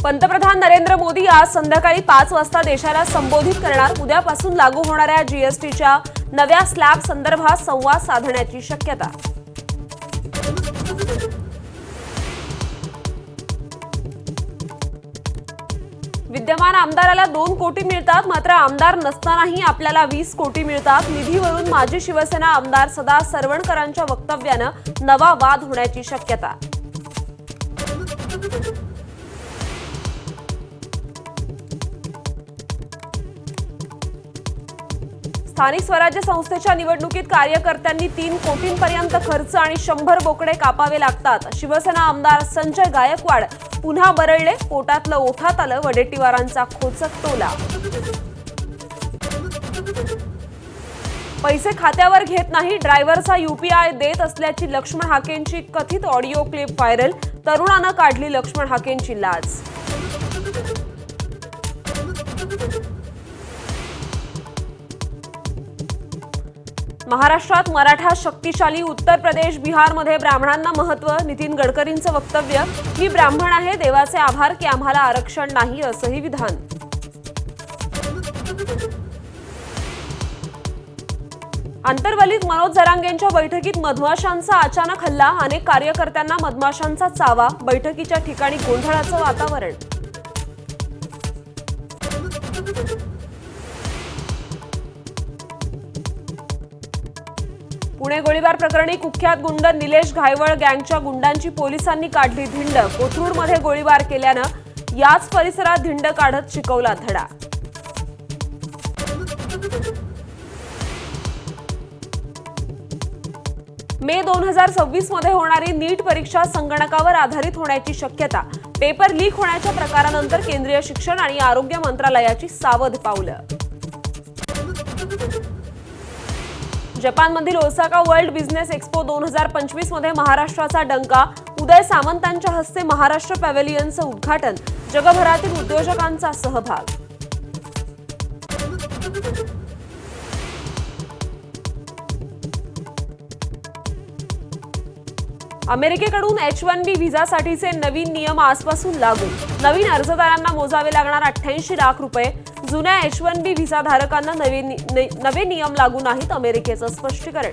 पंतप्रधान नरेंद्र मोदी आज संध्याकाळी 5 वाजता देशाला संबोधित करणार। उद्यापासून लागू होणाऱ्या जीएसटीच्या नव्या स्लॅब संदर्भात संवाद साधण्याची शक्यता। विद्यमान आमदाराला 2 कोटी मिळतात, मात्र आमदार नसतानाही आपल्याला 20 कोटी मिळतात। निधीवरून माजी शिवसेना आमदार सदा सरवणकरांच्या वक्तव्यानं नवा वाद होण्याची शक्यता। स्थानिक स्वराज्य संस्थेच्या निवडणुकीत कार्यकर्त्यांनी 3 कोटींपर्यंत खर्च आणि 100 बोकडे कापावे लागतात। शिवसेना आमदार संजय गायकवाड पुन्हा बरळले, पोटातलं ओठात आलं वडेट्टीवारांचा खोचक टोला। पैसे खात्यावर घेत नाही, ड्रायव्हरचा यूपीआय देत असल्याची लक्ष्मण हाकेंची कथित ऑडिओ क्लिप व्हायरल। तरुणानं काढली लक्ष्मण हाकेंची लाज। महाराष्ट्रात मराठा शक्तिशाली, उत्तर प्रदेश बिहारमध्ये ब्राह्मणांना महत्त्व। नितीन गडकरींचं वक्तव्य, मी ब्राह्मण आहे, देवाचे आभार की आम्हाला आरक्षण नाही, असंही विधान। आंतरवलीत मनोज जरांगेंच्या बैठकीत मधमाशांचा अचानक हल्ला, अनेक कार्यकर्त्यांना मधमाशांचा चावा। बैठकीच्या ठिकाणी गोंधळाचं वातावरण। पुणे गोळीबार प्रकरणी कुख्यात गुंड निलेश घायवळ गँगच्या गुंडांची पोलिसांनी काढली धिंड। कोथरूडमध्ये गोळीबार केल्यानं याच परिसरात धिंड काढत शिकवला धडा। मे 2026 मध्ये होणारी नीट परीक्षा संगणकावर आधारित होण्याची शक्यता। पेपर लीक होण्याच्या प्रकारानंतर केंद्रीय शिक्षण आणि आरोग्य मंत्रालयाची सावध पावलं। जपानमधील ओसाका वर्ल्ड बिझनेस एक्स्पो 2025 मध्ये महाराष्ट्राचा डंका। उदय सामंतांच्या हस्ते महाराष्ट्र पॅव्हेलियनचं उद्घाटन। जगभरातील उद्योजकांचा सहभाग। अमेरिकेकडून H1B व्हिसासाठीचे नवीन नियम आजपासून लागू। नवीन अर्जदारांना मोजावे लागणार 88 लाख रुपये। जुन्या H1B व्हिसाधारकांना नवे नियम लागू नाहीत, अमेरिकेचं स्पष्टीकरण।